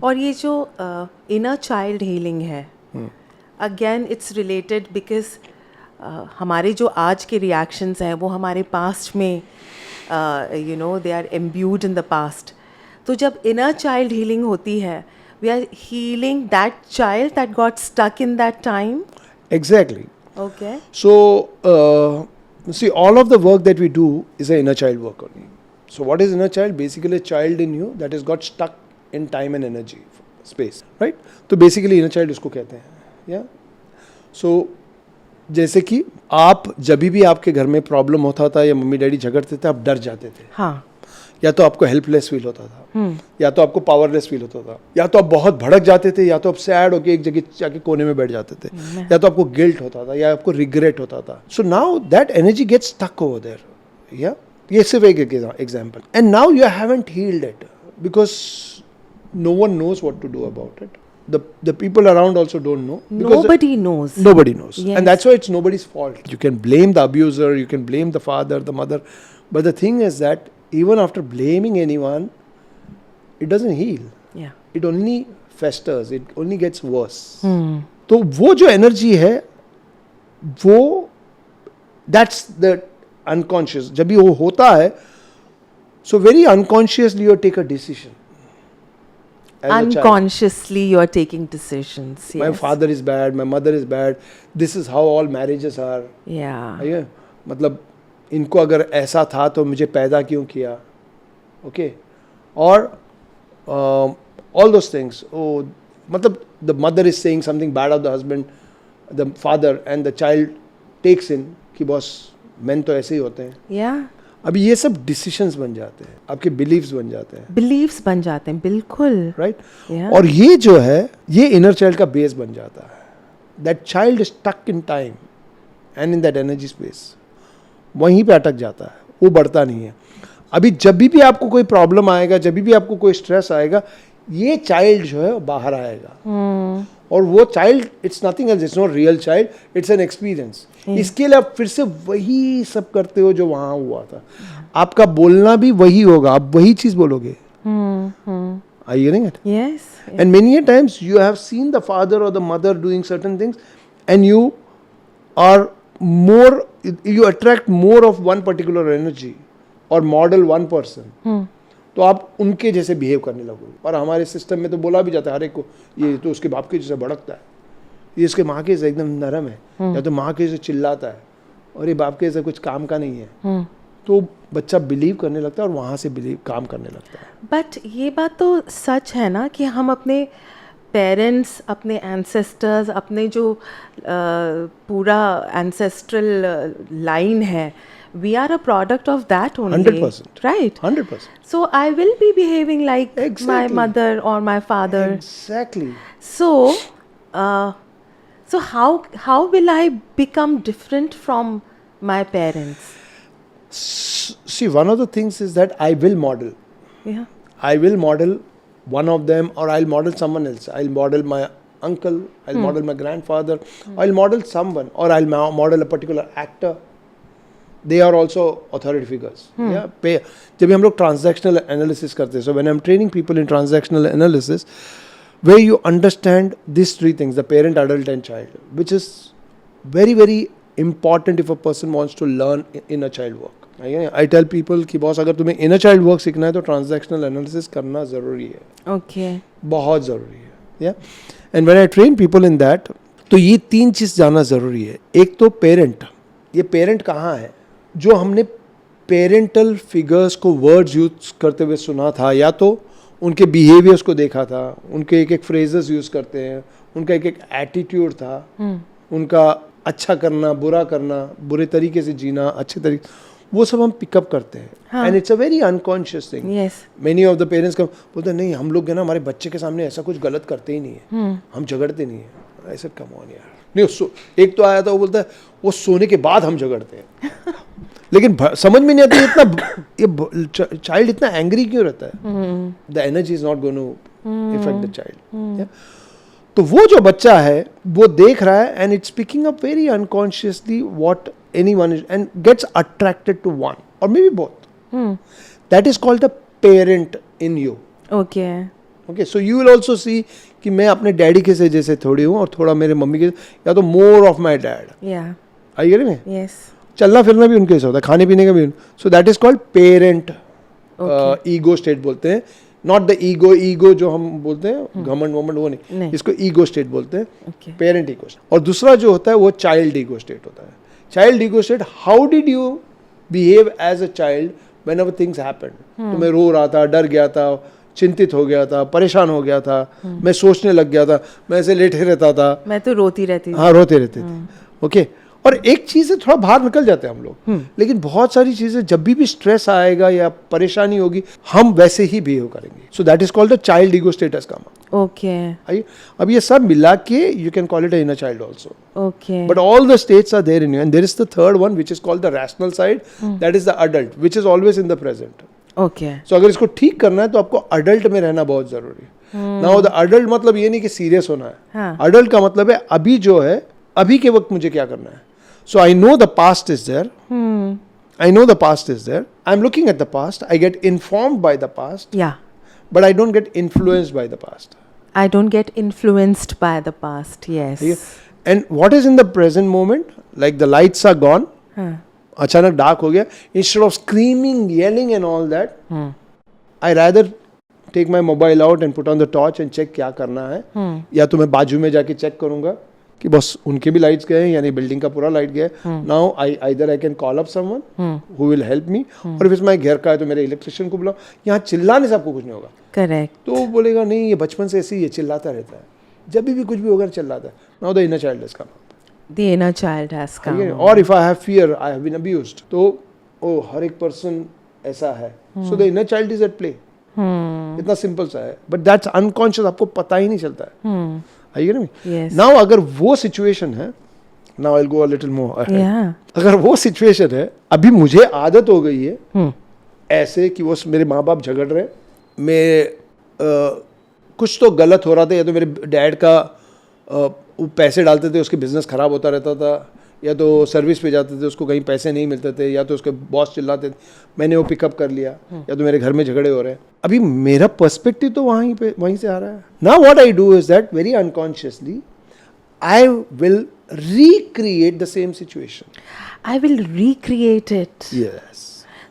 और ये जो इनर चाइल्ड हीलिंग है, अगेन इट्स रिलेटेड बिकॉज हमारे जो आज के रिएक्शंस हैं वो हमारे पास्ट में you know they are imbued in the past. तो जब इनर चाइल्ड हीलिंग होती है, we are healing that child that got stuck in that time. Exactly. Okay. So, see, all of the work that we do is an inner child work only. So, what is inner child? Basically, a child in you that has got stuck in time and energy, space, right? तो basically inner child इसको कहते हैं, yeah. So, जैसे कि आप जब भी आपके घर में प्रॉब्लम होता था या मम्मी डैडी झगड़ते थे, आप डर जाते थे. हाँ. या तो आपको हेल्पलेस फील होता था, या तो आपको पावरलेस फील होता था, या तो आप बहुत भड़क जाते थे, या तो आप सैड होके एक जगह जाके कोने में बैठ जाते थे, या तो आपको गिल्ट होता था, या आपको रिग्रेट होता था. So now that energy gets stuck over there. या ये सिर्फ एक example. And now you haven't healed it because no one knows what to do about it. The people around also don't know. Nobody knows. Nobody knows. Yes. And that's why it's nobody's fault. You can blame the abuser, you can blame the father, the mother. But the thing is that even after blaming anyone, it doesn't heal. Yeah. It only festers. It only gets worse. तो वो जो energy है, वो that's the unconscious. जब ये वो होता है, so very unconsciously you take a decision. Unconsciously you are taking decisions. Yes. My father is bad, my mother is bad. This is how all marriages are. Yeah. मतलब इनको अगर ऐसा था तो मुझे पैदा क्यों किया. ओके. और all those things. Oh, मतलब the mother is saying something bad of the husband, the father, and the child takes in कि बॉस men तो ऐसे ही होते हैं. Yeah. अभी ये सब डिसीशंस बन जाते हैं, आपके बिलीव्स बन जाते हैं. बिलीव्स बन जाते हैं, बिल्कुल. राइट. Yeah. और ये जो है, ये इनर चाइल्ड का बेस बन जाता है. That child is stuck in time and in that energy space. वहीं पे अटक जाता है, वो बढ़ता नहीं है. अभी जब भी आपको कोई प्रॉब्लम आएगा, जब भी आपको कोई स्ट्रेस आएगा, ये चाइल्ड जो है बाहर आएगा. और वो child it's nothing else, it's not real child, it's an experience. इसके लिए आप फिर से वही सब करते हो जो वहां हुआ था. आपका बोलना भी वही होगा, आप वही चीज बोलोगे. Are you getting it? Yes. And many a times you have seen the father or the mother doing certain things, and you are more, you attract more of one particular energy or model one person. तो आप उनके जैसे behave करने लगोगे. और हमारे system में तो बोला भी जाता है हर एक को, ये तो उसके बाप के जैसे भड़कता है, ये इसके माँ के जैसे एकदम नरम है, या तो माँ के जैसे चिल्लाता है, और ये बाप के जैसे कुछ काम का नहीं है. तो बच्चा बिलीव करने लगता है और वहाँ से बिलीव काम करने लगता है. बट ये बात तो सच है ना कि हम अपने पेरेंट्स, अपने एंसेस्टर्स, अपने जो पूरा एंसेस्ट्रल लाइन है, we are a product of that only. 100%. Right? 100%. So I will be behaving like Exactly. my mother or my father. Exactly. So, so how will I become different from my parents? See, one of the things is that I will model. Yeah. I will model one of them, or I'll model someone else. I'll model my uncle, I'll model my grandfather, I'll model someone, or I'll model a particular actor. They are also authority figures. Yeah. जब भी हम लोग transactional analysis करते हैं, so when I'm training people in transactional analysis, where you understand these three things, the parent, adult and child, which is very, very important if a person wants to learn inner child work. I tell people कि boss अगर तुम्हें inner child work सीखना है तो transactional analysis करना ज़रूरी है. Okay. बहुत ज़रूरी है. Yeah. And when I train people in that, तो ये तीन चीज़ जानना ज़रूरी है. एक तो पेरेंट, ये पेरेंट कहाँ है, जो हमने पेरेंटल फिगर्स को वर्ड्स यूज करते हुए सुना था, या तो उनके बिहेवियर्स को देखा था, उनके एक एक फ्रेजेस यूज करते हैं, उनका एक एक एटीट्यूड था, उनका अच्छा करना, बुरा करना, बुरे तरीके से जीना, अच्छे तरीके, वो सब हम पिकअप करते हैं. And it's a very unconscious thing. Many of the parents का बोलते हैं नहीं, हम लोग है ना हमारे बच्चे के सामने ऐसा कुछ गलत करते ही नहीं है, हम झगड़ते नहीं है. ऐसा कम ऑन यार. नहीं, एक तो आया था वो बोलता है वो सोने के बाद हम झगड़ते हैं. लेकिन समझ में नहीं आता ये चाइल्ड इतना एंग्री क्यों रहता है. The energy is not going to affect the child. तो वो जो बच्चा है वो देख रहा है, and it's picking up very unconsciously what anyone is, and gets attracted to one or maybe both. That is called the parent in you. Okay. Okay, so you will also see कि मैं अपने daddy के से जैसे थोड़ी हूँ और थोड़ा मेरे मम्मी के, या तो more of my dad. Yeah. I get me? Yes. चलना फिरना भी उनके जैसा होता है, खाने पीने का भी. So that is called parent ego state बोलते हैं. नॉट द ईगो जो हम बोलते हैं घमंड वमंड, वो नहीं, इसको ईगो स्टेट बोलते हैं. Okay. Parent ego. और दूसरा जो होता है वो चाइल्ड ईगो स्टेट होता है. Child ego state, how did you behave as a child whenever things happened. तो मैं रो रहा था, डर गया था, चिंतित हो गया था, परेशान हो गया था, मैं सोचने लग गया था, मैं ऐसे लेटे रहता था. मैं तो रोती रहती थी. हाँ, रोते रहते थे. ओके. और एक चीज़ से थोड़ा बाहर निकल जाते हैं हम लोग, लेकिन बहुत सारी चीज़ें जब भी स्ट्रेस आएगा या परेशानी होगी हम वैसे ही बिहेव करेंगे. So that is called the child ego status का. Okay. आइए, अब ये सब मिला के you can call it inner child also. Okay. But all the states are there in you, and there is the third one which is called the rational side. That is the adult, which is always in the present. Okay. So अगर इसको ठीक करना है तो आपको adult में रहना बहुत जरूरी है. Now the adult मतलब ये नहीं कि सीरियस होना है. हाँ. अडल्ट का मतलब है अभी जो है, अभी के वक्त मुझे क्या करना है. So I know the past is there. I know the past is there. I'm looking at the past. I get informed by the past, Yeah. but I don't get influenced by the past. I don't get influenced by the past. Yes. And what is in the present moment? Like the lights are gone. हाँ. अचानक dark हो गया. Instead of screaming, yelling and all that, I rather take my mobile out and put on the torch and check क्या करना है. या तो मैं बाजू में जाके चेक करूंगा कि बस उनके भी लाइट्स गए हैं, यानी बिल्डिंग का पूरा लाइट गया है. Now I can call up someone who will help me. और फिर मैं घर का है तो मेरे इलेक्ट्रिशियन को बुलाओ. यहाँ चिल्लाने से आपको कुछ नहीं होगा. Correct. तो वो बोलेगा नहीं, ये बचपन से ऐसे ही, ये चिल्लाता रहता है, जब भी कुछ भी होगा चिल्लाता है. Now the inner child is come. The inner child has come. और if I have fear, I have been abused, तो ओ हर एक पर्सन ऐसा है. So the inner child is at play. इतना सिंपल सा है, बट दैट्स अनकॉन्शियस, आपको पता ही नहीं चलता है. Are you getting me? Yes. Now अगर वो सिचुएशन है, now I'll go a little more ahead. Yeah. अगर वो सिचुएशन है, अभी मुझे आदत हो गई है ऐसे कि वो मेरे माँ बाप झगड़ रहे, मैं कुछ तो गलत हो रहा था, या तो मेरे डैड का वो पैसे डालते थे, उसके बिजनेस खराब होता रहता था, या तो सर्विस पे जाते थे, उसको कहीं पैसे नहीं मिलते थे, या तो उसके बॉस चिल्लाते थे, मैंने वो पिकअप कर लिया, या तो मेरे घर में झगड़े हो रहे हैं. अभी मेरा पर्सपेक्टिव तो वहीं से आ रहा है. Now what I do is that very unconsciously I will recreate the same situation. I will recreate it. Yes.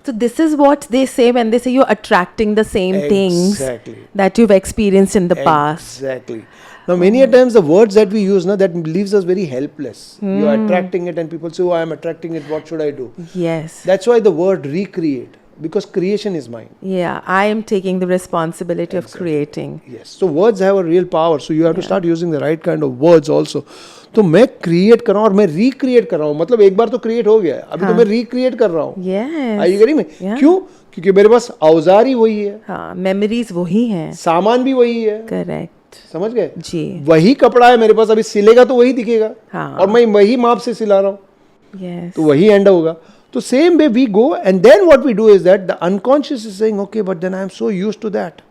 So this is what they say when they say you're attracting the same things Exactly. that you've experienced in the past. Exactly. Now many a times the words that we use now, that leaves us very helpless. You are attracting it and people say, oh, I am attracting it, what should I do? Yes. That's why the word recreate, because creation is mine. Yeah, I am taking the responsibility of creating. Yes. So words have a real power. So you have to start using the right kind of words also. तो मैं create कर रहा हूँ और मैं recreate कर रहा हूँ. मतलब एक बार तो क्रिएट हो गया है, अभी तो मैं रिक्रिएट कर रहा हूँ. Yes. I getting me? क्यों? क्योंकि मेरे पास औजार ही वही है, हाँ, memories वही हैं. सामान भी वही है. Correct. समझ गए? जी. वही कपड़ा है मेरे पास, अभी सिलेगा तो वही दिखेगा. हाँ. और मैं वही माप से सिला रहा हूँ, Yes. तो वही एंड होगा. तो same way we go, and then what we do is that the unconscious is saying okay, but then I am so used to that.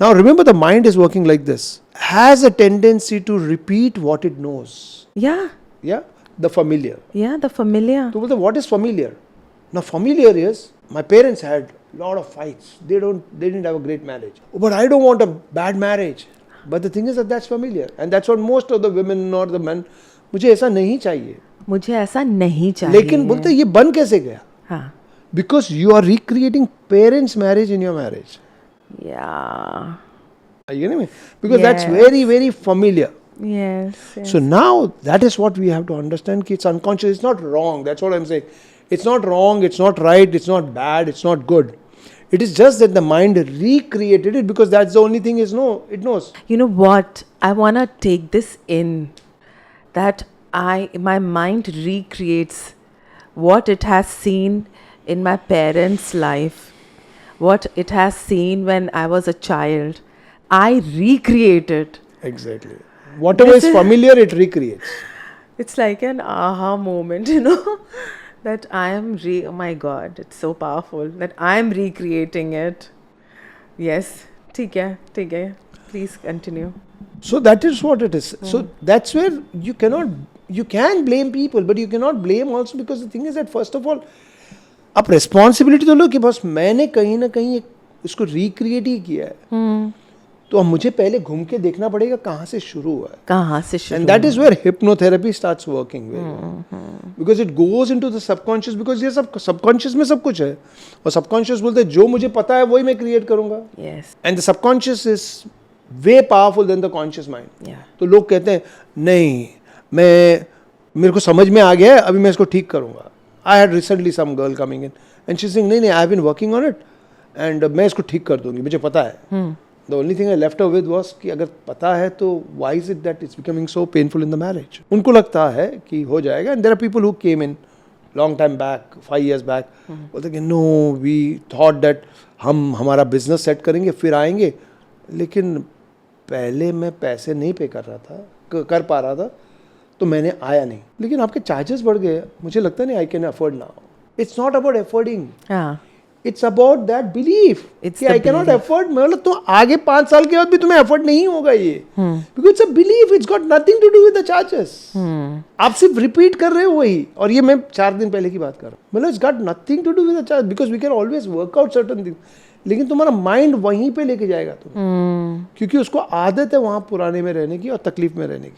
Now remember the mind is working like this, has a tendency to repeat what it knows. Yeah. Yeah, the familiar. Yeah, the familiar. So what is familiar? Now familiar is, my parents had lot of fights. They didn't have a great marriage. Oh, but I don't want a bad marriage. But the thing is that that's familiar, and that's what most of the women or the men. मुझे ऐसा नहीं चाहिए. मुझे ऐसा नहीं चाहिए. लेकिन बोलते ये बन कैसे गया? हाँ. Because you are recreating parents' marriage in your marriage. Yeah. Are you getting me? Because that's Yes. very, very familiar. Yes. Yes. So now that is what we have to understand. Ki it's unconscious. It's not wrong. That's what I'm saying. It's not wrong. It's not right. It's not bad. It's not good. It is just that the mind recreated it because that's the only thing it knows. You know what? I wanna take this in. That my mind recreates what it has seen in my parents' life, what it has seen when I was a child. I recreate it. Exactly. Whatever is familiar, it recreates. It's like an aha moment, you know, that I am oh my God, it's so powerful that I am recreating it. Yes, ठीक है. Please continue. So that is what it is. So that's where you can blame people, but you cannot blame also, because the thing is that first of all, आप responsibility तो लो कि बस मैंने कहीं ना कहीं इसको recreate ही किया है. तो मुझे पहले घूम के देखना पड़ेगा कहाँ से शुरू हुआ है. कहाँ से शुरू And that is where hypnotherapy starts working very well. Because it goes into the subconscious, because ये सब subconscious में सब कुछ है. और subconscious बोलते हैं जो मुझे पता है वही मैं create करूँगा. Yes. And the subconscious is way powerful than the conscious mind. Yeah. तो लोग कहते हैं नहीं मेरे को समझ में आ गया है अभी मैं इसको ठीक करूँगा. I had recently some girl coming in and she's saying नहीं I have been working on it and मैं इसको ठीक कर दूँगी मुझे पता है. The only thing I left her with was कि अगर पता है तो why is it that it's becoming so painful in the marriage? उनको लगता है कि हो जाएगा. And there are people who came in long time back, 5 years back, बोलते कि no, we thought that हम हमारा business set करेंगे फिर आएंगे. लेकिन पहले मैं पैसे नहीं पे कर रहा था, कर पा रहा था, तो मैंने आया नहीं. लेकिन आपके चार्जेस बढ़ गए, मुझे लगता नहीं I can afford now. It's not about affording. हाँ. It's about that belief. It's कि the I cannot belief. afford. मतलब तो आगे 5 साल के बाद भी तुम्हें afford नहीं होगा ये. Because it's a belief. It's got nothing to do with the charges. आप सिर्फ repeat कर रहे हो वही. और ये मैं 4 दिन पहले की बात कर रहा हूँ. मतलब it's got nothing to do with the charges because we can always work out certain things. लेकिन तुम्हारा माइंड वहीं पे लेके जाएगा तुम्हें. क्योंकि उसको आदत है वहाँ पुराने में रहने की और तकलीफ में रहने की.